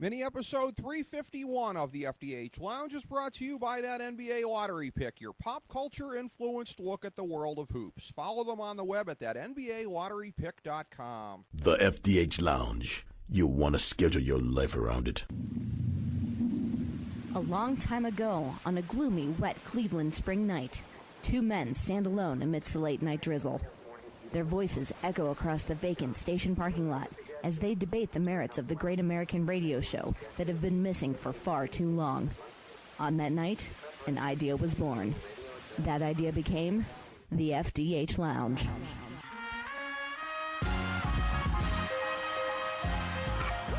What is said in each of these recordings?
Mini episode 351 of the FDH Lounge is brought to you by that NBA Lottery Pick, your pop culture influenced look at the world of hoops. Follow them on the web at that NBALotteryPick.com. The FDH Lounge. You'll want to schedule your life around it. A long time ago, on a gloomy, wet Cleveland spring night, two men stand alone amidst the late-night drizzle. Their voices echo across the vacant station parking lot as they debate the merits of the great American radio show that have been missing for far too long. On that night, an idea was born. That idea became the FDH Lounge.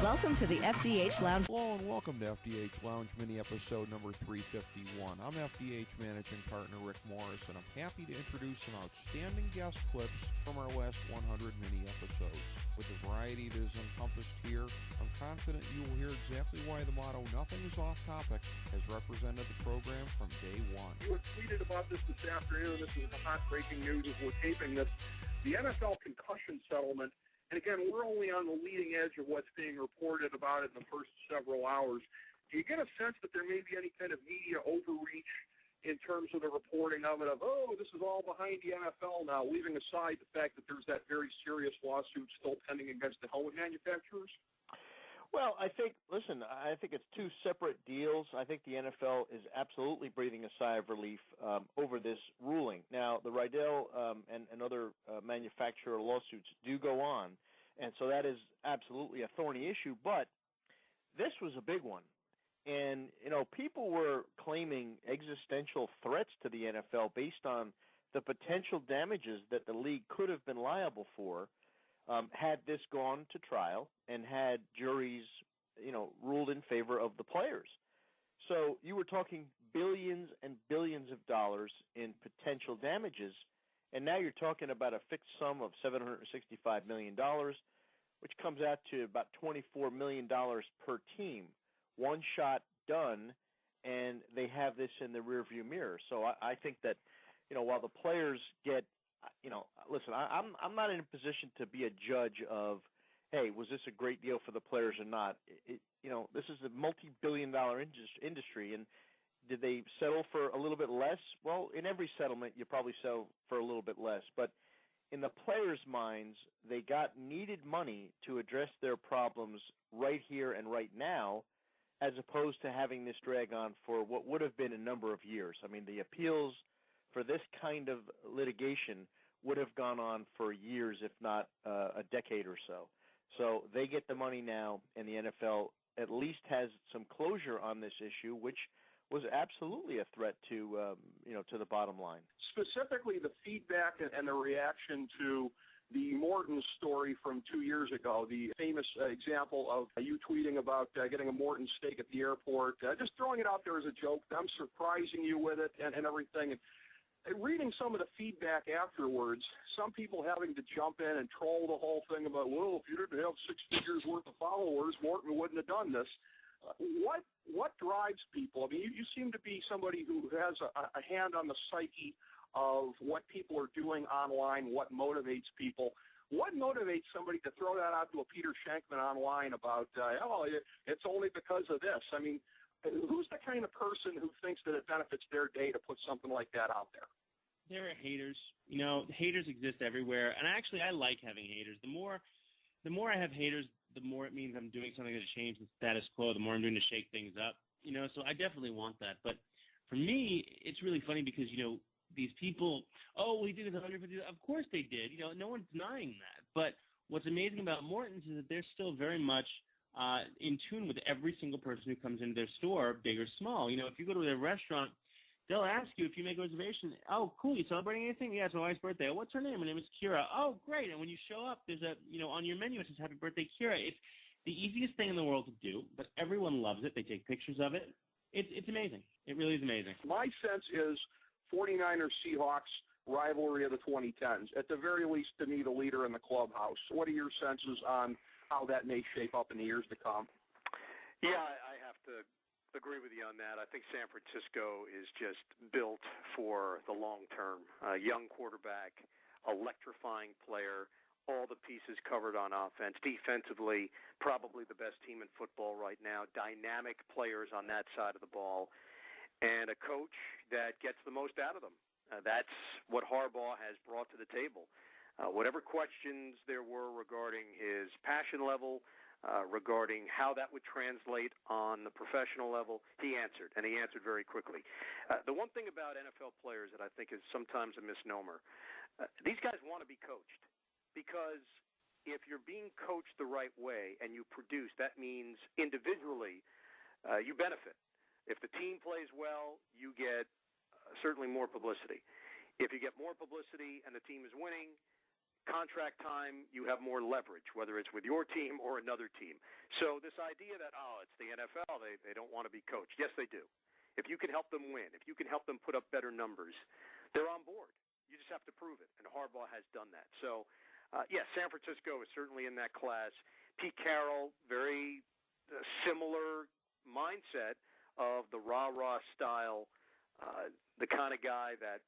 Welcome to the FDH Lounge. Hello and welcome to FDH Lounge mini episode number 351. I'm FDH managing partner Rick Morris, and I'm happy to introduce some outstanding guest clips from our last 100 mini episodes. With the variety that is encompassed here, I'm confident you will hear exactly why the motto, "Nothing is off topic," has represented the program from day one. You had tweeted about this afternoon. This is the hot breaking news as we're taping this. The NFL concussion settlement. And again, we're only on the leading edge of what's being reported about it in the first several hours. Do you get a sense that there may be any kind of media overreach in terms of the reporting of it, this is all behind the NFL now, leaving aside the fact that there's that very serious lawsuit still pending against the helmet manufacturers? Well, I think it's two separate deals. I think the NFL is absolutely breathing a sigh of relief over this ruling. Now, the Rydell and other manufacturer lawsuits do go on, and so that is absolutely a thorny issue, but this was a big one. And, people were claiming existential threats to the NFL based on the potential damages that the league could have been liable for had this gone to trial and had juries, ruled in favor of the players. So you were talking billions and billions of dollars in potential damages, and now you're talking about a fixed sum of $765 million, which comes out to about $24 million per team. One shot done, and they have this in the rearview mirror. So I think that, while the players get listen, I'm not in a position to be a judge of, hey, was this a great deal for the players or not? This is a multi-billion-dollar industry, and did they settle for a little bit less? Well, in every settlement, you probably settle for a little bit less. But in the players' minds, they got needed money to address their problems right here and right now, as opposed to having this drag on for what would have been a number of years. I mean, the appeals for this kind of litigation would have gone on for years, if not a decade or so. So they get the money now, and the NFL at least has some closure on this issue, which was absolutely a threat to the bottom line. Specifically, the feedback and the reaction to the Morton story from 2 years ago, the famous example of you tweeting about getting a Morton steak at the airport, just throwing it out there as a joke. I'm surprising you with it and everything. And reading some of the feedback afterwards, some people having to jump in and troll the whole thing about, well, if you didn't have 6 figures worth of followers, Morton wouldn't have done this. What drives people? I mean, you seem to be somebody who has a hand on the psyche of what people are doing online, what motivates people. What motivates somebody to throw that out to a Peter Shankman online about, it's only because of this? I mean, who's the kind of person who thinks that it benefits their day to put something like that out there? There are haters. Haters exist everywhere, and actually I like having haters. The more I have haters, the more it means I'm doing something to change the status quo, the more I'm doing to shake things up. So I definitely want that. But for me, it's really funny because, these people, we did this 150. Of course they did. No one's denying that. But what's amazing about Morton's is that they're still very much in tune with every single person who comes into their store, big or small. If you go to their restaurant, they'll ask you if you make a reservation. Oh, cool. You celebrating anything? Yeah, it's my wife's birthday. What's her name? Her name is Kira. Oh, great. And when you show up, there's on your menu it says Happy Birthday, Kira. It's the easiest thing in the world to do, but everyone loves it. They take pictures of it. It's amazing. It really is amazing. My sense is 49ers-Seahawks rivalry of the 2010s. At the very least, to me, the leader in the clubhouse. What are your senses on how that may shape up in the years to come? Yeah, I have to agree with you on that. I think San Francisco is just built for the long term. Young quarterback, electrifying player, all the pieces covered on offense. Defensively, probably the best team in football right now. Dynamic players on that side of the ball. And a coach that gets the most out of them. That's what Harbaugh has brought to the table. Whatever questions there were regarding his passion level, regarding how that would translate on the professional level, he answered, and he answered very quickly. The one thing about NFL players that I think is sometimes a misnomer, these guys want to be coached, because if you're being coached the right way and you produce, that means individually you benefit. If the team plays well, you get certainly more publicity. If you get more publicity and the team is winning, contract time, you have more leverage, whether it's with your team or another team. So this idea that, it's the NFL, they don't want to be coached. Yes, they do. If you can help them win, if you can help them put up better numbers, they're on board. You just have to prove it, and Harbaugh has done that. So, San Francisco is certainly in that class. Pete Carroll, very similar mindset of the rah-rah style, the kind of guy that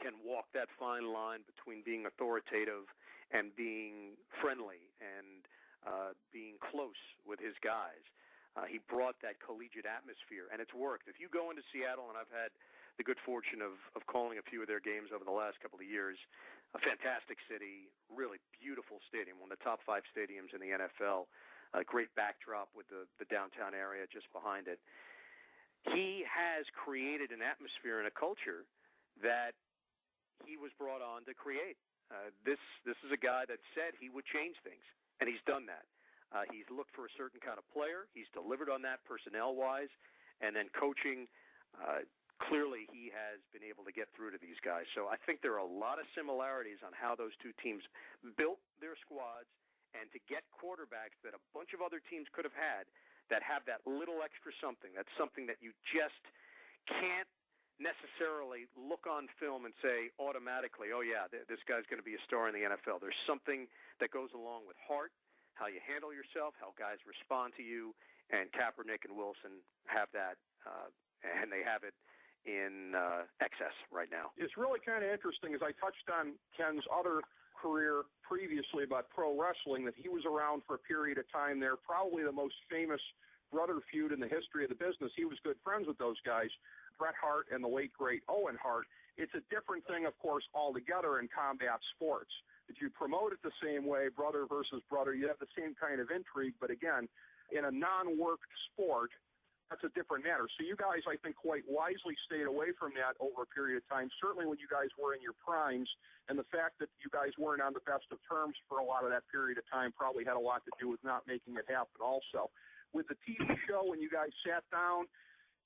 can walk that fine line between being authoritative and being friendly and being close with his guys. He brought that collegiate atmosphere, and it's worked. If you go into Seattle, and I've had the good fortune of calling a few of their games over the last couple of years, a fantastic city, really beautiful stadium, one of the top 5 stadiums in the NFL, a great backdrop with the downtown area just behind it. He has created an atmosphere and a culture that he was brought on to create. This is a guy that said he would change things, and he's done that. He's looked for a certain kind of player. He's delivered on that personnel-wise, and then coaching, clearly he has been able to get through to these guys. So I think there are a lot of similarities on how those two teams built their squads, and to get quarterbacks that a bunch of other teams could have had that have that little extra something. That's something that you just can't necessarily look on film and say automatically, oh, yeah, this guy's going to be a star in the NFL. There's something that goes along with heart, how you handle yourself, how guys respond to you, and Kaepernick and Wilson have that, and they have it in excess right now. It's really kind of interesting, as I touched on Ken's other career previously about pro wrestling, that he was around for a period of time there, probably the most famous brother feud in the history of the business. He was good friends with those guys, Bret Hart and the late, great Owen Hart. It's a different thing, of course, altogether in combat sports. If you promote it the same way, brother versus brother, you have the same kind of intrigue, but again, in a non-worked sport, that's a different matter. So you guys, I think, quite wisely stayed away from that over a period of time, certainly when you guys were in your primes, and the fact that you guys weren't on the best of terms for a lot of that period of time probably had a lot to do with not making it happen also. With the TV show, when you guys sat down,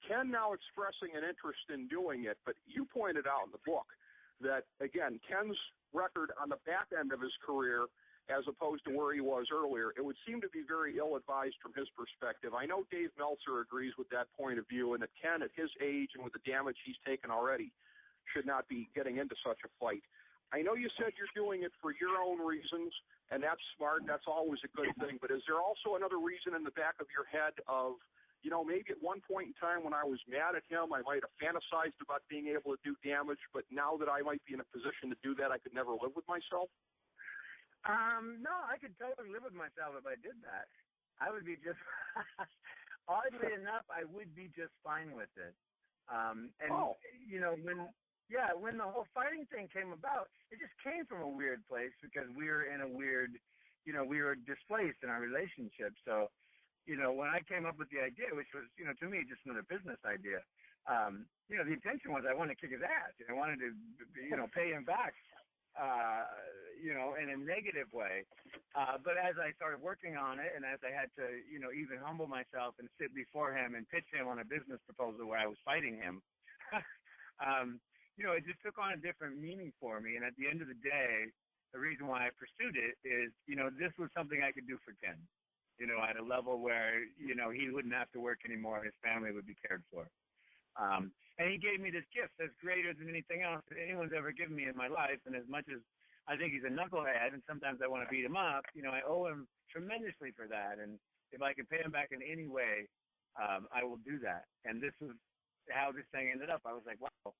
Ken now expressing an interest in doing it, but you pointed out in the book that, again, Ken's record on the back end of his career as opposed to where he was earlier, it would seem to be very ill-advised from his perspective. I know Dave Meltzer agrees with that point of view, and that Ken, at his age and with the damage he's taken already, should not be getting into such a fight. I know you said you're doing it for your own reasons, and that's smart. That's always a good thing. But is there also another reason in the back of your head of, maybe at one point in time when I was mad at him, I might have fantasized about being able to do damage, but now that I might be in a position to do that, I could never live with myself? No, I could totally live with myself if I did that. I would be just, oddly enough, I would be just fine with it. When the whole fighting thing came about, it just came from a weird place because we were in a weird, we were displaced in our relationship. So, when I came up with the idea, which was, to me, just another business idea, the intention was I wanted to kick his ass. I wanted to, pay him back. In a negative way. But as I started working on it and as I had to, even humble myself and sit before him and pitch him on a business proposal where I was fighting him, it just took on a different meaning for me. And at the end of the day, the reason why I pursued it is, this was something I could do for Ken, at a level where, he wouldn't have to work anymore. His family would be cared for. And he gave me this gift that's greater than anything else that anyone's ever given me in my life. And as much as I think he's a knucklehead and sometimes I want to beat him up, I owe him tremendously for that. And if I can pay him back in any way, I will do that. And this is how this thing ended up. I was like, wow,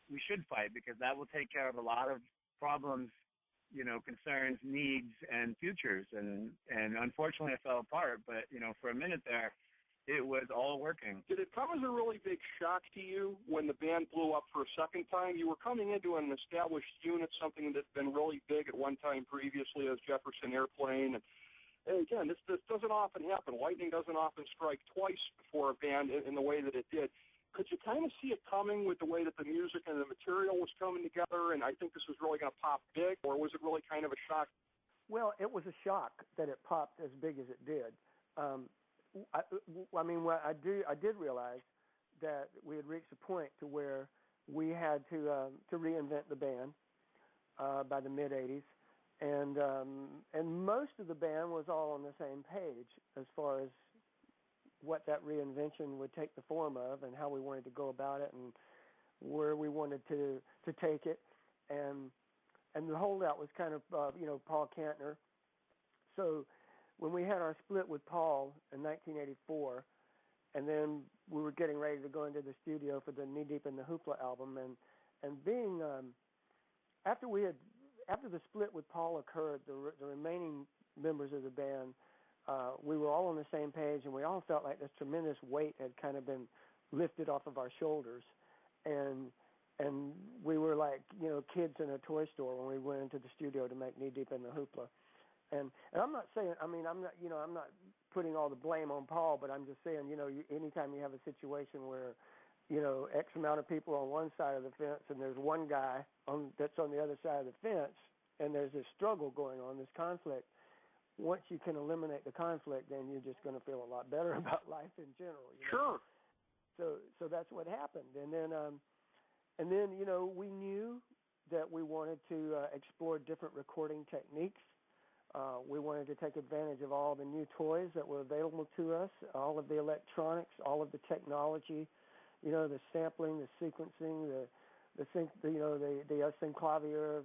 we should fight because that will take care of a lot of problems, concerns, needs, and futures. And unfortunately, it fell apart. But for a minute there, it was all working. Did it come as a really big shock to you when the band blew up for a second time? You were coming into an established unit, something that's been really big at one time previously as Jefferson Airplane. And again, this doesn't often happen. Lightning doesn't often strike twice before a band in the way that it did. Could you kind of see it coming with the way that the music and the material was coming together, and I think this was really going to pop big, or was it really kind of a shock? Well, it was a shock that it popped as big as it did. I did realize that we had reached a point to where we had to reinvent the band by the mid-'80s, and most of the band was all on the same page as far as what that reinvention would take the form of and how we wanted to go about it and where we wanted to take it, and the holdout was kind of Paul Kantner. So when we had our split with Paul in 1984, and then we were getting ready to go into the studio for the Knee Deep in the Hoopla album, and being after the split with Paul occurred, the remaining members of the band, we were all on the same page, and we all felt like this tremendous weight had kind of been lifted off of our shoulders, and we were like kids in a toy store when we went into the studio to make Knee Deep in the Hoopla. And I'm not saying, I'm not putting all the blame on Paul, but I'm just saying, anytime you have a situation where, X amount of people on one side of the fence and there's one guy that's on the other side of the fence, and there's this struggle going on, this conflict, once you can eliminate the conflict, then you're just going to feel a lot better about life in general. Sure. So that's what happened. And then we knew that we wanted to explore different recording techniques. We wanted to take advantage of all the new toys that were available to us, all of the electronics, all of the technology, the sampling, the sequencing, the synclavier,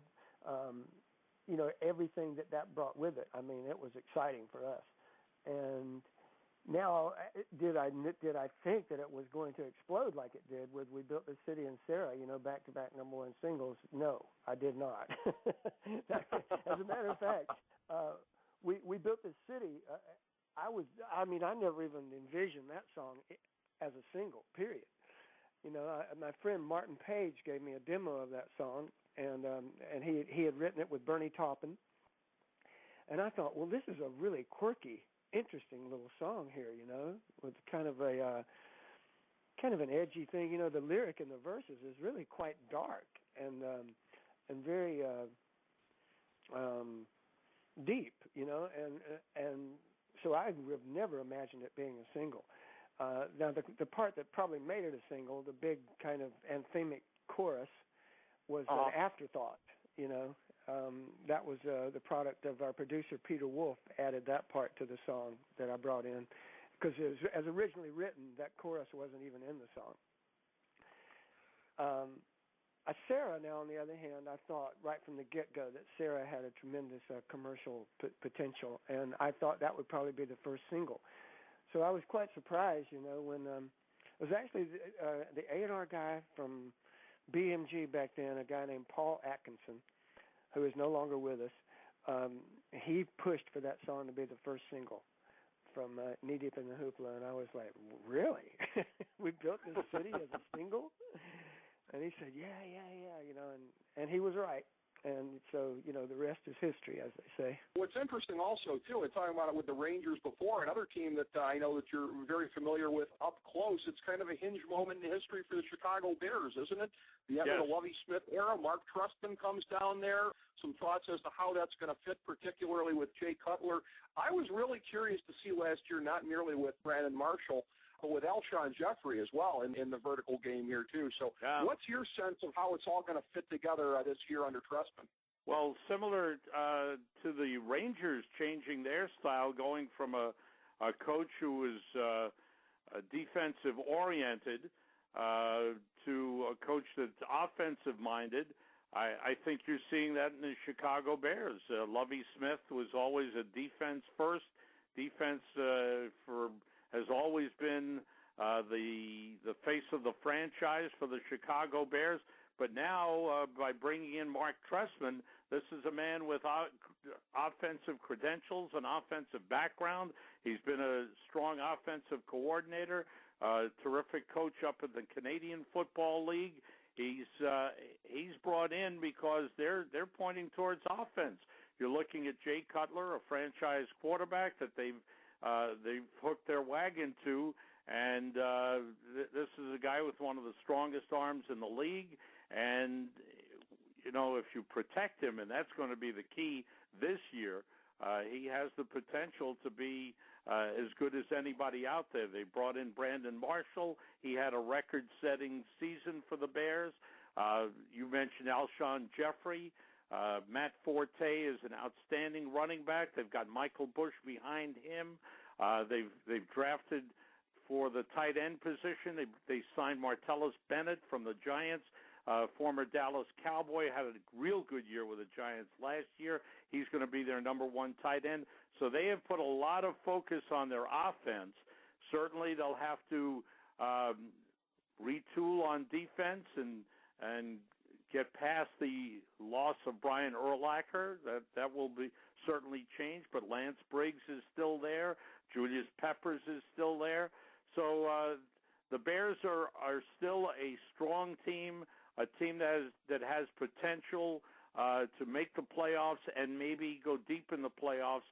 everything that brought with it. I mean, it was exciting for us. And now, did I think that it was going to explode like it did with We Built the City and Sarah, back-to-back number one singles? No, I did not. As a matter of fact, we built this city. I never even envisioned that song as a single, period. My friend Martin Page gave me a demo of that song, and he had written it with Bernie Taupin. And I thought, well, this is a really quirky, interesting little song here, with kind of an edgy thing. The lyric in the verses is really quite dark and very deep, and so I would have never imagined it being a single. Now, the part that probably made it a single, the big kind of anthemic chorus, was an afterthought, that was the product of our producer, Peter Wolf, added that part to the song that I brought in, because as originally written, that chorus wasn't even in the song. Sarah, now, on the other hand, I thought right from the get-go that Sarah had a tremendous commercial potential, and I thought that would probably be the first single. So I was quite surprised, when it was actually the A&R guy from BMG back then, a guy named Paul Atkinson, who is no longer with us. He pushed for that song to be the first single from Knee Deep in the Hoopla, and I was like, really? We built this city as a single? And he said, yeah, and he was right. And so, the rest is history, as they say. What's interesting also, too, and talking about it with the Rangers before, another team that I know that you're very familiar with up close, it's kind of a hinge moment in history for the Chicago Bears, isn't it? The end of the Lovie Smith era. Mark Trustman comes down there. Some thoughts as to how that's going to fit, particularly with Jay Cutler. I was really curious to see last year, not merely with Brandon Marshall, but with Alshon Jeffrey as well in the vertical game here, too. So what's your sense of how it's all going to fit together this year under Trustman? Well, similar to the Rangers changing their style, going from a coach who was defensive-oriented to a coach that's offensive-minded. I think you're seeing that in the Chicago Bears. Lovie Smith was always a defense first. Defense has always been the face of the franchise for the Chicago Bears. But now, by bringing in Mark Trestman, this is a man with offensive credentials, an offensive background. He's been a strong offensive coordinator, terrific coach up at the Canadian Football League. He's brought in because they're pointing towards offense. You're looking at Jay Cutler, a franchise quarterback that they've hooked their wagon to, and this is a guy with one of the strongest arms in the league. And you know, if you protect him, and that's going to be the key this year, he has the potential to be as good as anybody out there. They brought in Brandon Marshall. He had a record-setting season for the Bears. You mentioned Alshon Jeffrey. Matt Forte is an outstanding running back. They've got Michael Bush behind him. They've drafted for the tight end position. They signed Martellus Bennett from the Giants. Former Dallas Cowboy, had a real good year with the Giants last year. He's going to be their number one tight end. So they have put a lot of focus on their offense. Certainly they'll have to retool on defense and get past the loss of Brian Urlacher. That will be certainly changed, but Lance Briggs is still there. Julius Peppers is still there. So the Bears are still a strong team, a team that has potential to make the playoffs and maybe go deep in the playoffs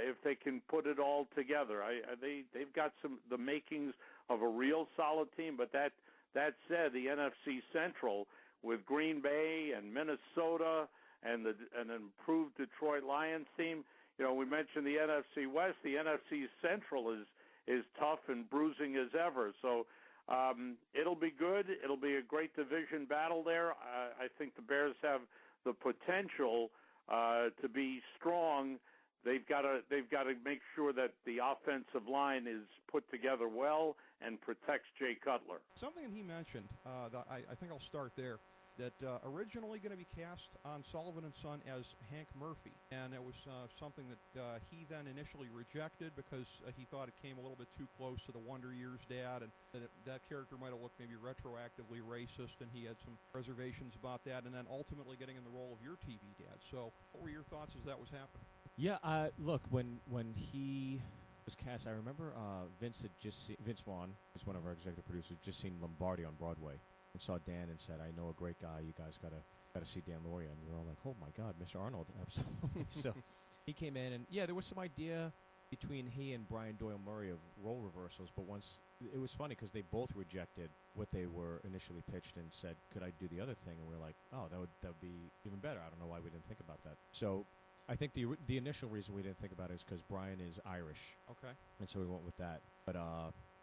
if they can put it all together. They've got the makings of a real solid team, but that said, the NFC Central with Green Bay and Minnesota and an improved Detroit Lions team, you know, we mentioned the NFC West. The NFC Central is tough and bruising as ever. So it'll be good. It'll be a great division battle there. I think the Bears have the potential to be strong. They've got to make sure that the offensive line is put together well and protects Jay Cutler. Something he mentioned, that I think I'll start there, that originally going to be cast on Sullivan & Son as Hank Murphy, and it was something that he then initially rejected because he thought it came a little bit too close to the Wonder Years dad, and that character might have looked maybe retroactively racist, and he had some reservations about that, and then ultimately getting in the role of your TV dad. So what were your thoughts as that was happening? Yeah, look, when he was cast, I remember Vince Vaughn, who's one of our executive producers, just seen Lombardi on Broadway and saw Dan and said, "I know a great guy. You guys gotta see Dan Lauria." And we were all like, "Oh my God, Mr. Arnold, absolutely!" So he came in, and yeah, there was some idea between he and Brian Doyle Murray of role reversals, but once it was funny because they both rejected what they were initially pitched and said, "Could I do the other thing?" And we were like, "Oh, that would be even better." I don't know why we didn't think about that. So I think the initial reason we didn't think about it is because Brian is Irish. Okay. And so we went with that. But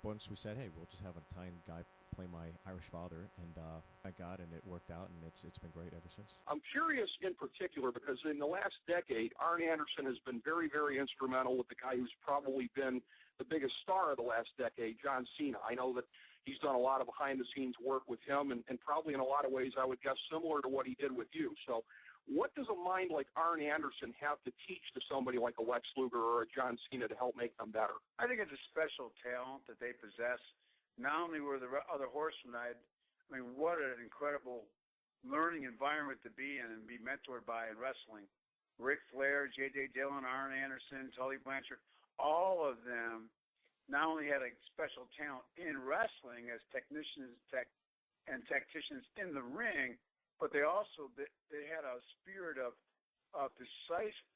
once we said, hey, we'll just have an Italian guy play my Irish father, and thank God, and it worked out, and it's been great ever since. I'm curious in particular because in the last decade, Arn Anderson has been very, very instrumental with the guy who's probably been the biggest star of the last decade, John Cena. I know that he's done a lot of behind-the-scenes work with him, and probably in a lot of ways, I would guess, similar to what he did with you. So what does a mind like Arn Anderson have to teach to somebody like a Lex Luger or a John Cena to help make them better? I think it's a special talent that they possess. Not only were the other horsemen, I mean, what an incredible learning environment to be in and be mentored by in wrestling. Ric Flair, J.J. Dillon, Arn Anderson, Tully Blanchard, all of them not only had a special talent in wrestling as technicians and tacticians in the ring, but they had a spirit of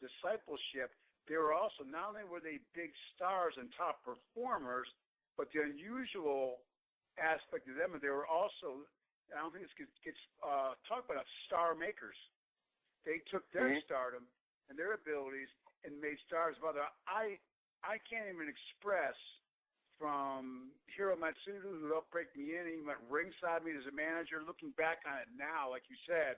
discipleship. They were also, not only were they big stars and top performers, but the unusual aspect of them, they were also, I don't think this gets talked about, star makers. They took their stardom and their abilities and made stars of other. I can't even express, from Hiro Matsuda, who helped break me in, he went ringside me as a manager. Looking back on it now, like you said,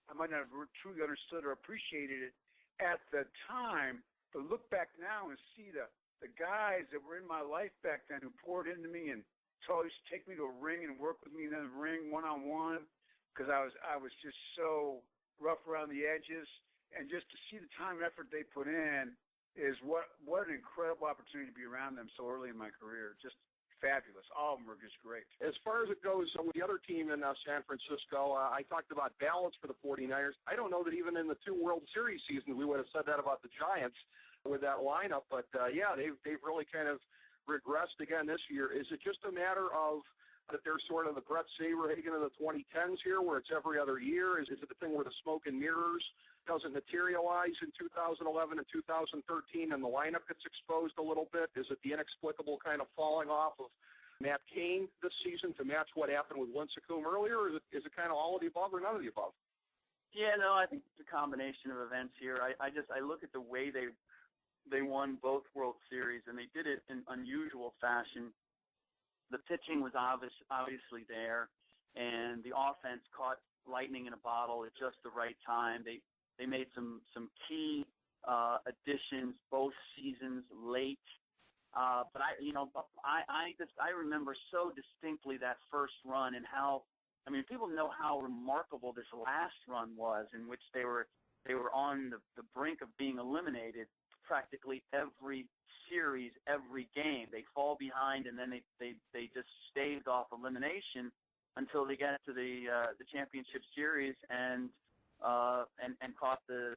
I might not have truly understood or appreciated it at the time, but look back now and see the guys that were in my life back then who poured into me and always take me to a ring and work with me in the ring one-on-one, because I was just so rough around the edges. And just to see the time and effort they put in is what an incredible opportunity to be around them so early in my career. Just fabulous. All of them are just great. As far as it goes with the other team in San Francisco, I talked about balance for the 49ers. I don't know that even in the 2 World Series seasons we would have said that about the Giants with that lineup. But, they've really kind of regressed again this year. Is it just a matter of that they're sort of the Brett Saberhagen of the 2010s here, where it's every other year? Is it the thing where the smoke and mirrors doesn't materialize in 2011 and 2013 and the lineup gets exposed a little bit? Is it the inexplicable kind of falling off of Matt Cain this season to match what happened with Lincecum earlier, or is it kind of all of the above or none of the above? Yeah, no, I think it's a combination of events here. I look at the way they won both World Series, and they did it in unusual fashion. The pitching was obviously there, and the offense caught lightning in a bottle at just the right time. They made some key additions both seasons late. But I remember so distinctly that first run and how, I mean, people know how remarkable this last run was, in which they were on the brink of being eliminated practically every series, every game. They fall behind, and then they just staved off elimination until they got to the championship series and caught the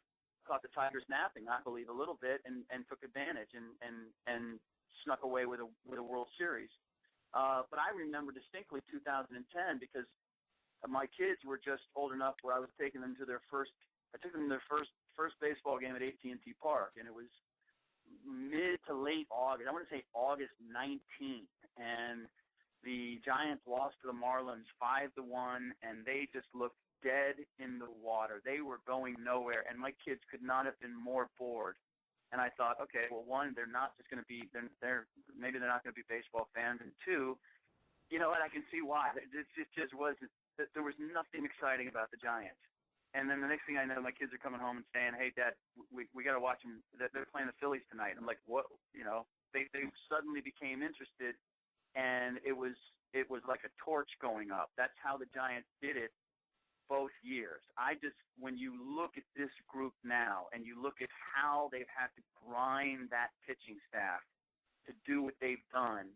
Tigers napping, I believe, a little bit, and took advantage and snuck away with a World Series. But I remember distinctly 2010 because my kids were just old enough where I was taking them to their first baseball game at AT&T Park, and it was mid to late August. I want to say August 19th, and the Giants lost to the Marlins 5-1, and they just looked dead in the water. They were going nowhere, and my kids could not have been more bored. And I thought, okay, well, one, they're not just going to be, maybe they're not going to be baseball fans, and two, you know what, I can see why. It just wasn't, there was nothing exciting about the Giants. And then the next thing I know, my kids are coming home and saying, hey, Dad, we got to watch them. They're playing the Phillies tonight. I'm like, what? You know, they suddenly became interested, and it was like a torch going up. That's how the Giants did it both years. When you look at this group now and you look at how they've had to grind that pitching staff to do what they've done,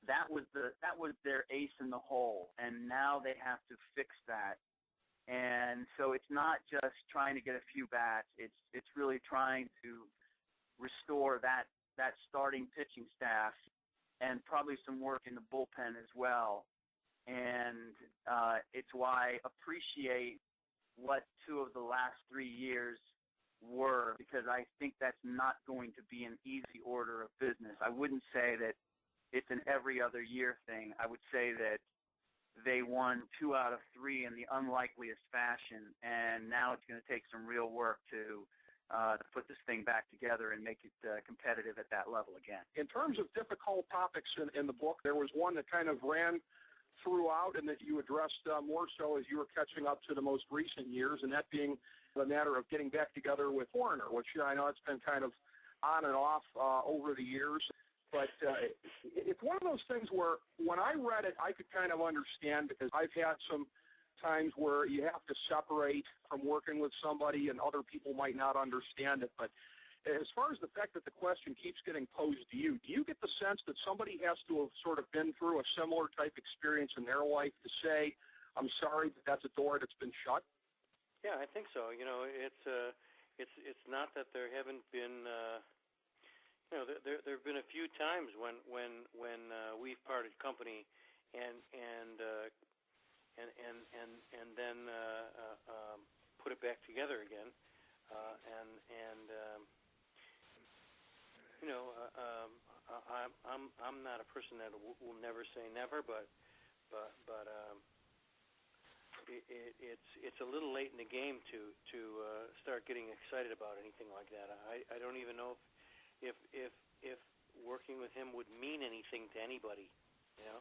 that was their ace in the hole, and now they have to fix that. And so it's not just trying to get a few bats. It's really trying to restore that starting pitching staff, and probably some work in the bullpen as well. And it's why I appreciate what 2 of the last 3 years were, because I think that's not going to be an easy order of business. I wouldn't say that it's an every other year thing. I would say that they won 2 out of 3 in the unlikeliest fashion, and now it's going to take some real work to put this thing back together and make it competitive at that level again. In terms of difficult topics in the book, there was one that kind of ran throughout and that you addressed more so as you were catching up to the most recent years, and that being the matter of getting back together with Foreigner, which I know it's been kind of on and off over the years. But it's one of those things where when I read it, I could kind of understand, because I've had some times where you have to separate from working with somebody and other people might not understand it. But as far as the fact that the question keeps getting posed to you, do you get the sense that somebody has to have sort of been through a similar type experience in their life to say, I'm sorry, but that's a door that's been shut? Yeah, I think so. You know, it's not that there haven't been you know, there have been a few times when we've parted company and then put it back together again, you know, I'm not a person that will never say never, but it's a little late in the game to start getting excited about anything like that. I don't even know if working with him would mean anything to anybody, you know.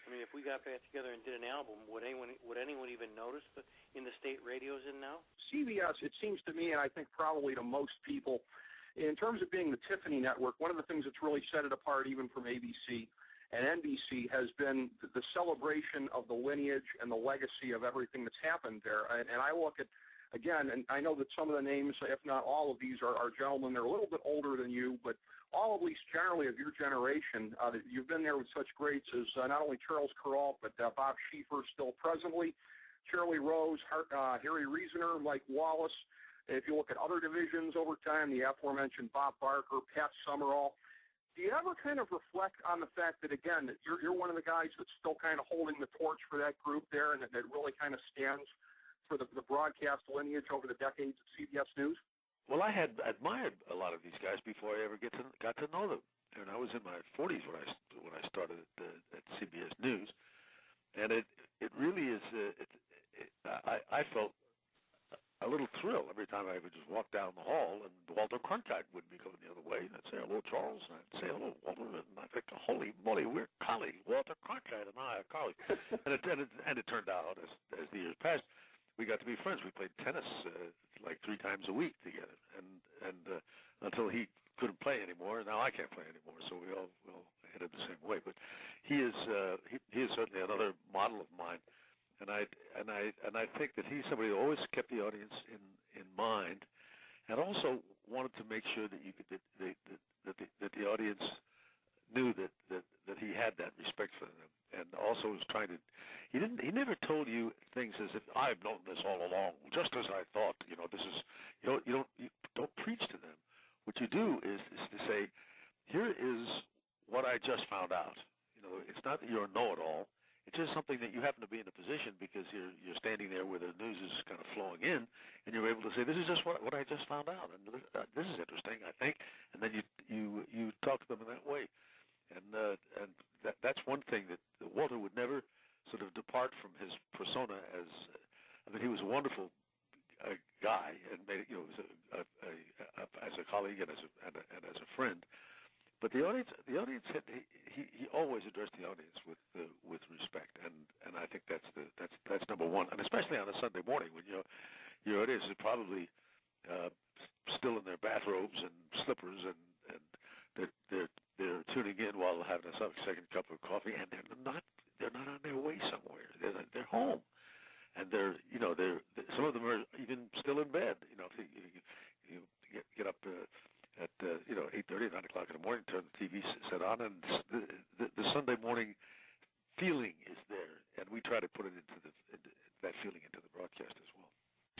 I mean, if we got back together and did an album, would anyone even notice in the state radios in now? CBS, it seems to me, and I think probably to most people, in terms of being the Tiffany network, one of the things that's really set it apart even from ABC and NBC has been the celebration of the lineage and the legacy of everything that's happened there. And I look at again, and I know that some of the names, if not all of these, are gentlemen. They're a little bit older than you, but all at least generally of your generation. You've been there with such greats as not only Charles Kuralt, but Bob Schieffer still presently, Shirley Rose, Harry Reasoner, Mike Wallace. If you look at other divisions over time, the aforementioned Bob Barker, Pat Summerall, do you ever kind of reflect on the fact that, again, that you're one of the guys that's still kind of holding the torch for that group there, and that really kind of stands for the broadcast lineage over the decades at CBS News? Well, I had admired a lot of these guys before I ever got to know them, and I was in my 40s when I started at CBS News, and it really is. I felt a little thrill every time I would just walk down the hall, and Walter Cronkite would be going the other way, and I'd say hello, Charles, and I'd say hello, Walter, and I think, holy moly, we're colleagues. Walter Cronkite and I are colleagues, and it turned out as the years passed, we got to be friends. We played tennis like 3 times a week together, and until he couldn't play anymore. Now I can't play anymore, so we all headed the same way. But he is certainly another model of mine, and I think that he's somebody who always kept the audience in mind, and also wanted to make sure that that the audience knew that he had that respect for them, and also was trying to. He never told you things as if I've known this all along, just as I thought. This is you don't preach to them. What you do is to say, here is what I just found out. It's not that you're a know-it-all. It's just something that you happen to be in a position because you're standing there where the news is kind of flowing in, and you're able to say, this is just what I just found out, and this is interesting, I think. And then you talk to them in that way, and that's one thing that Walter would never sort of depart from his persona as. I mean, he was a wonderful guy, and made as a colleague and as a friend. But the audience he always addressed the audience with respect, and I think that's number one, and especially on a Sunday morning when your audience is probably still in their bathrobes and slippers, and they're tuning in while having a second cup of coffee, and they're not on their way somewhere. They're home, and they're some of them are even still in bed. You get up at 8:30, 9 o'clock in the morning, turn the TV set on, and the Sunday morning feeling is there, and we try to put it into that feeling into the broadcast as well.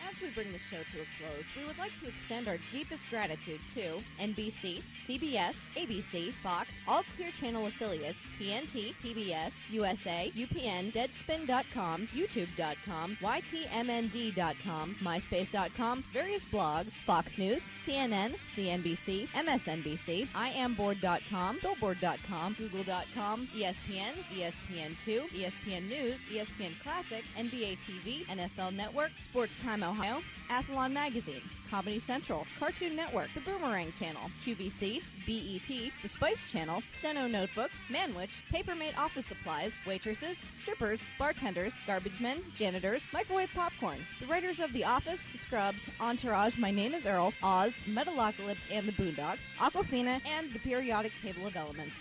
As we bring the show to a close, we would like to extend our deepest gratitude to NBC, CBS, ABC, Fox, all Clear Channel affiliates, TNT, TBS, USA, UPN, Deadspin.com, YouTube.com, YTMND.com, MySpace.com, various blogs, Fox News, CNN, CNBC, MSNBC, IamBoard.com, Billboard.com, Google.com, ESPN, ESPN2, ESPN News, ESPN Classic, NBA TV, NFL Network, Sports Time Ohio, Athlon Magazine, Comedy Central, Cartoon Network, The Boomerang Channel, QVC, BET, The Spice Channel, Steno Notebooks, Manwich, Papermate Office Supplies, waitresses, strippers, bartenders, garbage men, janitors, microwave popcorn, the writers of The Office, Scrubs, Entourage, My Name is Earl, Oz, Metalocalypse and the Boondocks, Aquafina, and the periodic table of elements.